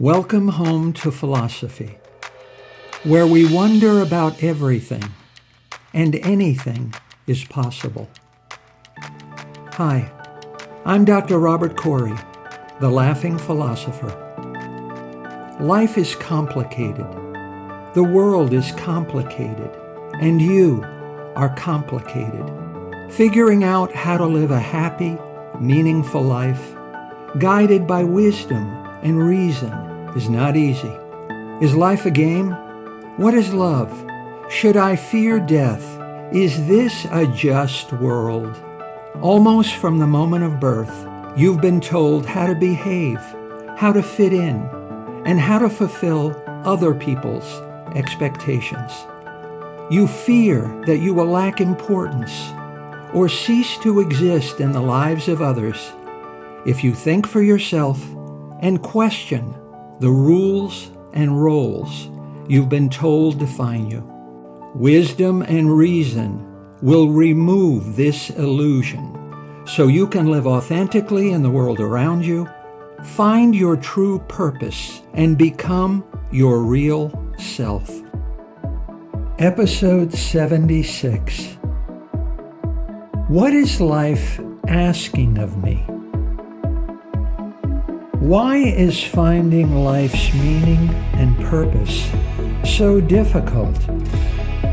Welcome home to philosophy, where we wonder about everything and anything is possible. Hi, I'm Dr. Robert Corey, the Laughing Philosopher. Life is complicated. The world is complicated, and you are complicated. Figuring out how to live a happy, meaningful life, guided by wisdom and reason, is not easy. Is life a game? What is love? Should I fear death? Is this a just world? Almost from the moment of birth, you've been told how to behave, how to fit in, and how to fulfill other people's expectations. You fear that you will lack importance or cease to exist in the lives of others if you think for yourself and question the rules and roles you've been told define you. Wisdom and reason will remove this illusion so you can live authentically in the world around you, find your true purpose, and become your real self. Episode 76. What is life asking of me? Why is finding life's meaning and purpose so difficult?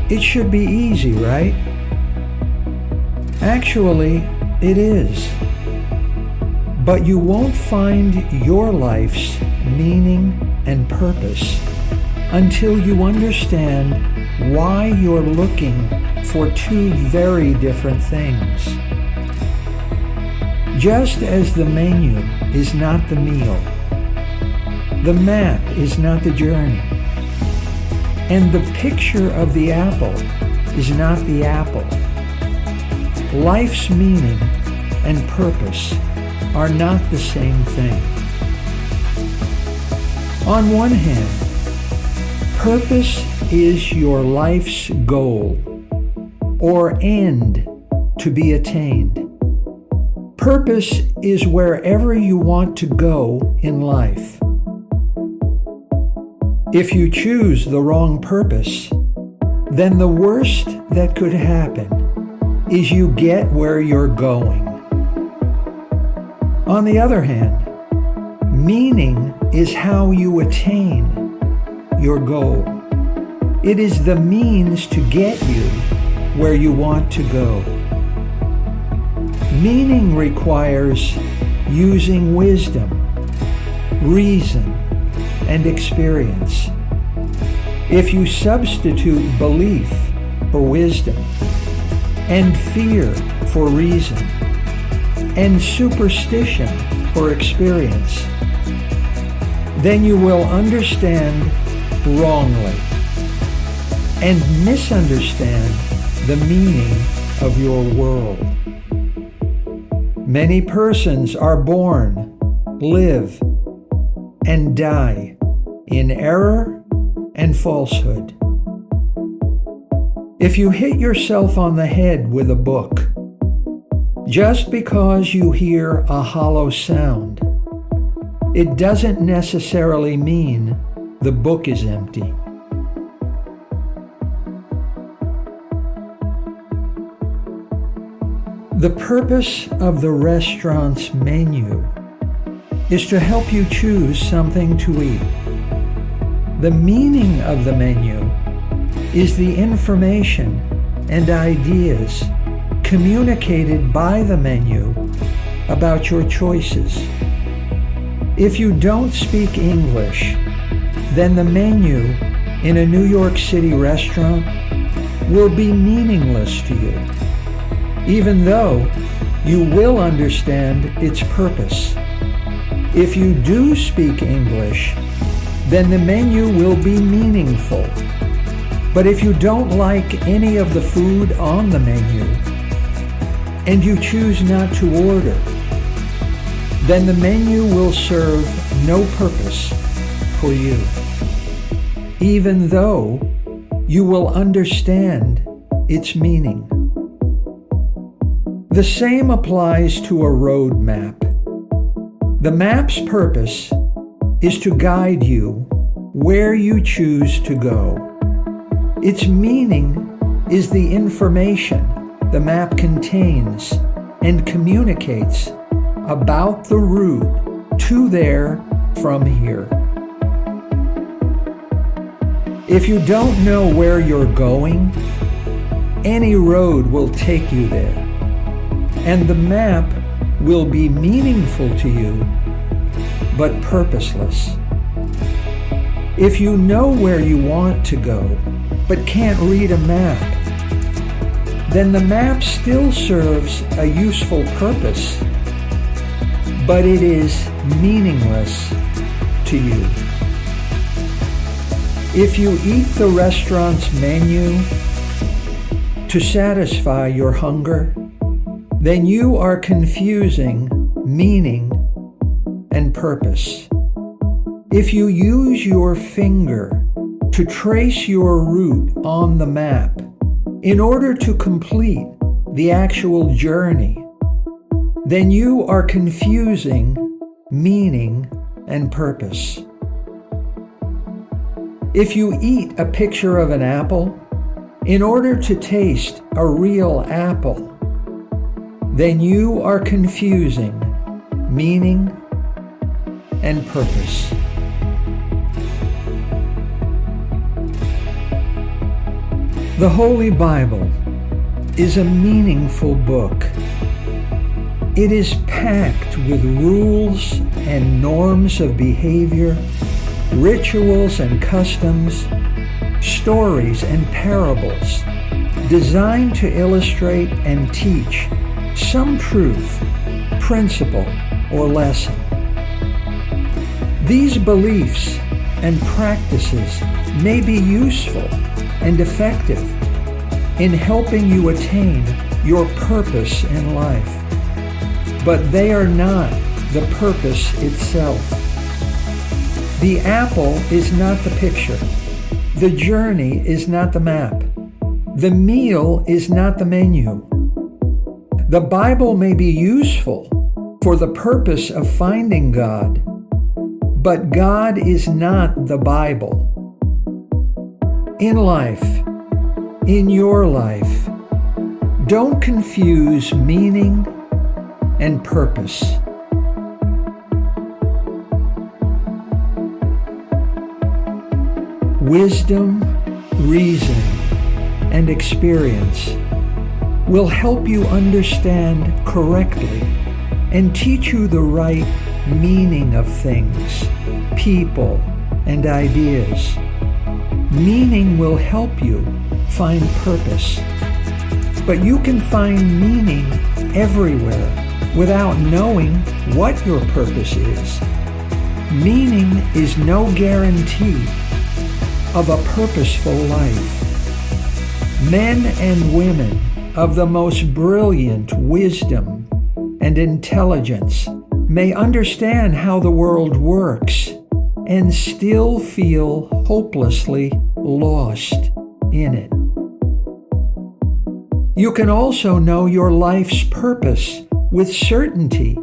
It should be easy, right? Actually, it is. But you won't find your life's meaning and purpose until you understand why you're looking for two very different things. Just as the menu is not the meal, the map is not the journey, and the picture of the apple is not the apple, life's meaning and purpose are not the same thing. On one hand, purpose is your life's goal or end to be attained. Purpose is wherever you want to go in life. If you choose the wrong purpose, then the worst that could happen is you get where you're going. On the other hand, meaning is how you attain your goal. It is the means to get you where you want to go. Meaning requires using wisdom, reason, and experience. If you substitute belief for wisdom, and fear for reason, and superstition for experience, then you will understand wrongly and misunderstand the meaning of your world. Many persons are born, live, and die in error and falsehood. If you hit yourself on the head with a book, just because you hear a hollow sound, it doesn't necessarily mean the book is empty. The purpose of the restaurant's menu is to help you choose something to eat. The meaning of the menu is the information and ideas communicated by the menu about your choices. If you don't speak English, then the menu in a New York City restaurant will be meaningless to you, even though you will understand its purpose. If you do speak English, then the menu will be meaningful. But if you don't like any of the food on the menu, and you choose not to order, then the menu will serve no purpose for you, even though you will understand its meaning. The same applies to a road map. The map's purpose is to guide you where you choose to go. Its meaning is the information the map contains and communicates about the route to there from here. If you don't know where you're going, any road will take you there, and the map will be meaningful to you, but purposeless. If you know where you want to go, but can't read a map, then the map still serves a useful purpose, but it is meaningless to you. If you eat the restaurant's menu to satisfy your hunger, then you are confusing meaning and purpose. If you use your finger to trace your route on the map in order to complete the actual journey, then you are confusing meaning and purpose. If you eat a picture of an apple in order to taste a real apple, then you are confusing meaning and purpose. The Holy Bible is a meaningful book. It is packed with rules and norms of behavior, rituals and customs, stories and parables designed to illustrate and teach some truth, principle, or lesson. These beliefs and practices may be useful and effective in helping you attain your purpose in life, but they are not the purpose itself. The apple is not the picture. The journey is not the map. The meal is not the menu. The Bible may be useful for the purpose of finding God, but God is not the Bible. In life, in your life, don't confuse meaning and purpose. Wisdom, reason, and experience will help you understand correctly and teach you the right meaning of things, people, and ideas. Meaning will help you find purpose, but you can find meaning everywhere without knowing what your purpose is. Meaning is no guarantee of a purposeful life. Men and women of the most brilliant wisdom and intelligence may understand how the world works and still feel hopelessly lost in it. You can also know your life's purpose with certainty,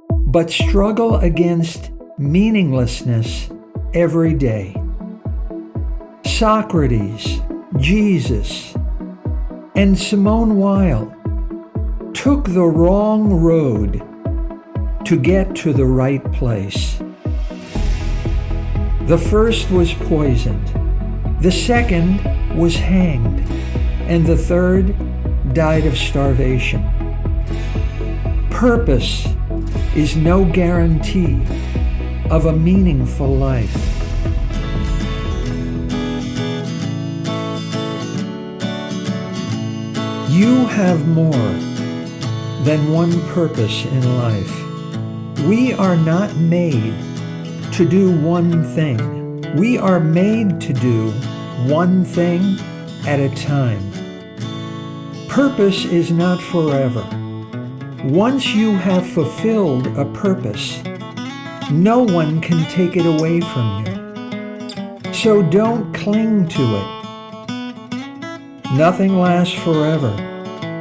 but struggle against meaninglessness every day. Socrates, Jesus, and Simone Weil took the wrong road to get to the right place. The first was poisoned, the second was hanged, and the third died of starvation. Purpose is no guarantee of a meaningful life. You have more than one purpose in life. We are not made to do one thing. We are made to do one thing at a time. Purpose is not forever. Once you have fulfilled a purpose, no one can take it away from you. So don't cling to it. Nothing lasts forever.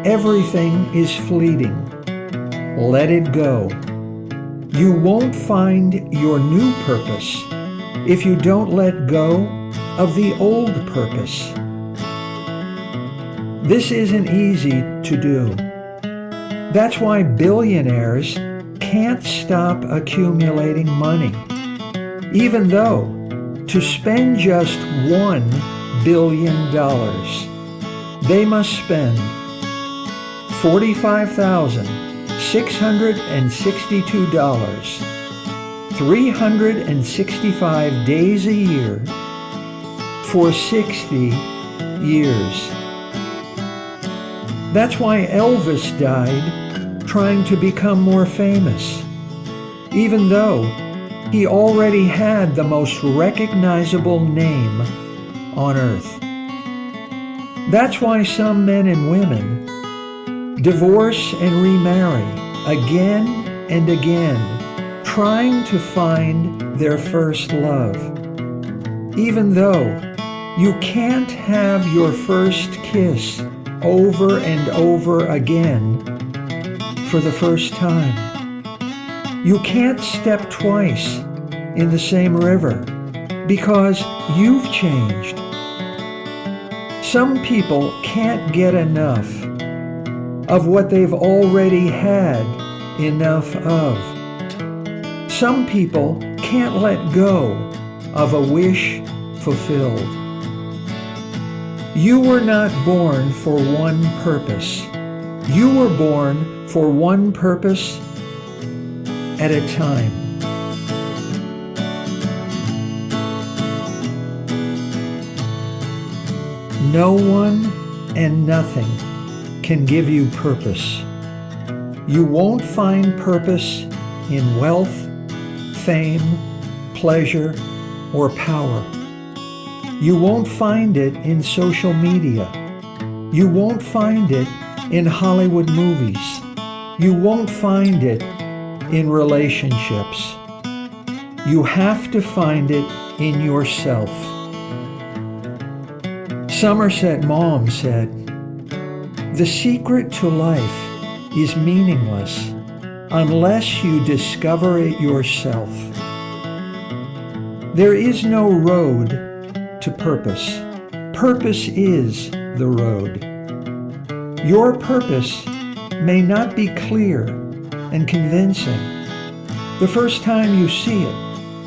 Everything is fleeting. Let it go. You won't find your new purpose if you don't let go of the old purpose. This isn't easy to do. That's why billionaires can't stop accumulating money, even though to spend just $1 billion, they must spend $45,662, 365 days a year for 60 years. That's why Elvis died trying to become more famous, even though he already had the most recognizable name on earth. That's why some men and women divorce and remarry again and again, trying to find their first love. Even though you can't have your first kiss over and over again for the first time. You can't step twice in the same river because you've changed. Some people can't get enough of what they've already had enough of. Some people can't let go of a wish fulfilled. You were not born for one purpose. You were born for one purpose at a time. No one and nothing can give you purpose. You won't find purpose in wealth, fame, pleasure, or power. You won't find it in social media. You won't find it in Hollywood movies. You won't find it in relationships. You have to find it in yourself. Somerset Maugham said, "The secret to life is meaningless unless you discover it yourself." There is no road to purpose. Purpose is the road. Your purpose may not be clear and convincing. The first time you see it,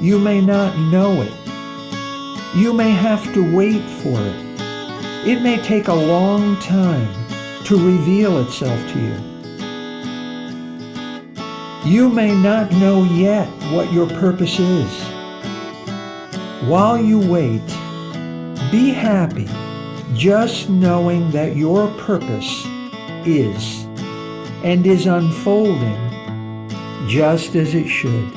you may not know it. You may have to wait for it. It may take a long time to reveal itself to you. You may not know yet what your purpose is. While you wait, be happy just knowing that your purpose is and is unfolding just as it should.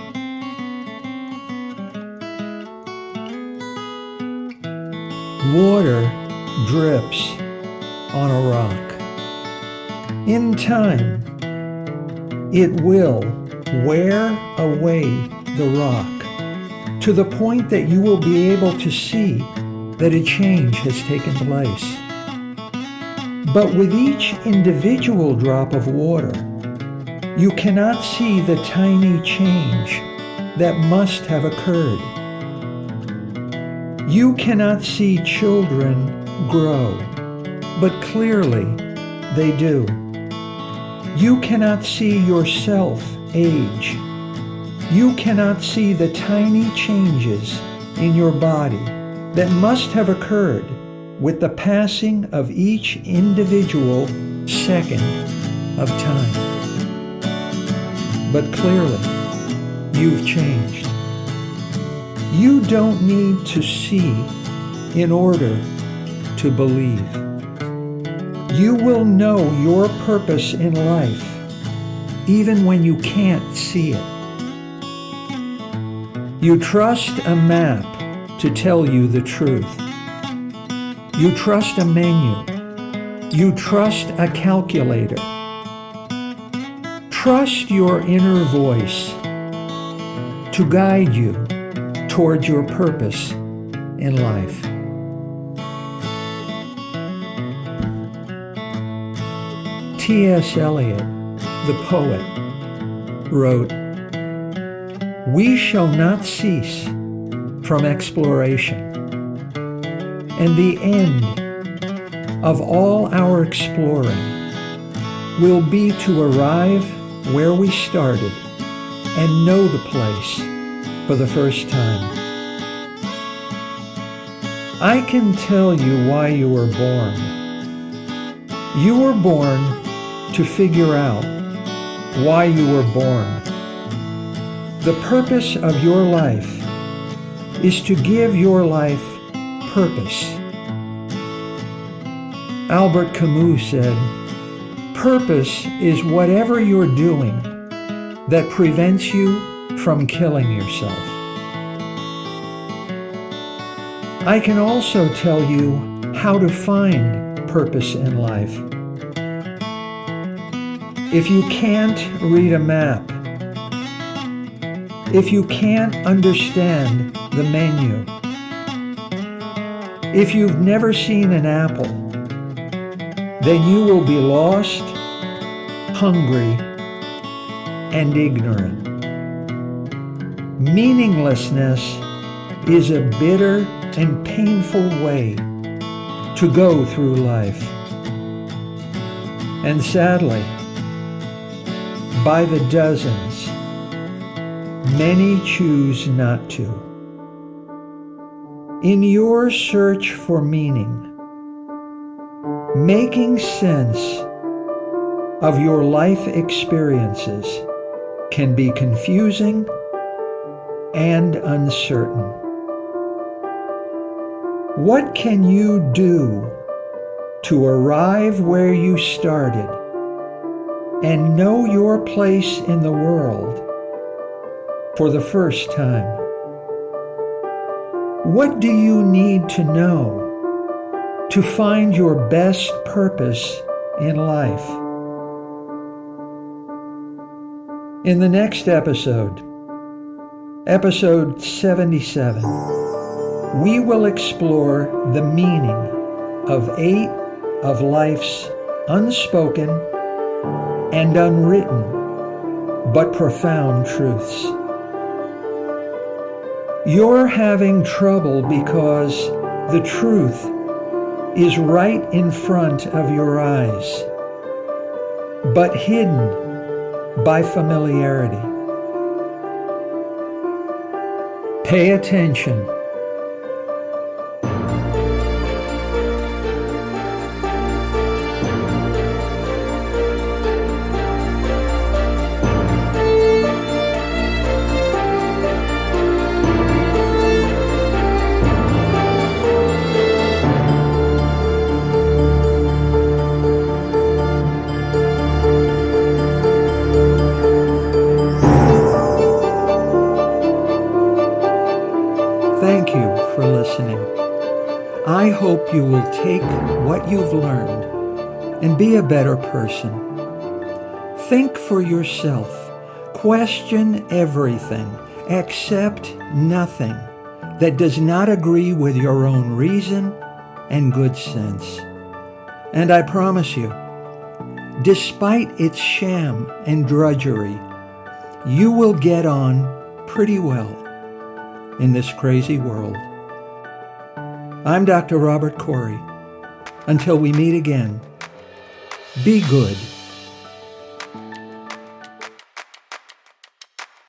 Water drips on a rock. In time, it will wear away the rock to the point that you will be able to see that a change has taken place. But with each individual drop of water, you cannot see the tiny change that must have occurred. You cannot see children grow, but clearly they do. You cannot see yourself age. You cannot see the tiny changes in your body that must have occurred with the passing of each individual second of time. But clearly, you've changed. You don't need to see in order to believe. You will know your purpose in life even when you can't see it. You trust a map to tell you the truth. You trust a menu. You trust a calculator. Trust your inner voice to guide you towards your purpose in life. T.S. Eliot, the poet, wrote, we shall not cease from exploration, and the end of all our exploring will be to arrive where we started and know the place for the first time. I can tell you why you were born. You were born to figure out why you were born. The purpose of your life is to give your life purpose. Albert Camus said, "Purpose is whatever you're doing that prevents you from killing yourself." I can also tell you how to find purpose in life. If you can't read a map, if you can't understand the menu, if you've never seen an apple, then you will be lost, hungry, and ignorant. Meaninglessness is a bitter and painful way to go through life. And sadly, by the dozens, many choose not to. In your search for meaning, making sense of your life experiences can be confusing and uncertain. What can you do to arrive where you started and know your place in the world for the first time? What do you need to know to find your best purpose in life? In the next episode, episode 77, we will explore the meaning of 8 of life's unspoken and unwritten but profound truths. You're having trouble because the truth is right in front of your eyes, but hidden by familiarity. Pay attention. Thank you for listening. I hope you will take what you've learned and be a better person. Think for yourself. Question everything. Accept nothing that does not agree with your own reason and good sense. And I promise you, despite its sham and drudgery, you will get on pretty well in this crazy world. I'm Dr. Robert Corey. Until we meet again, be good.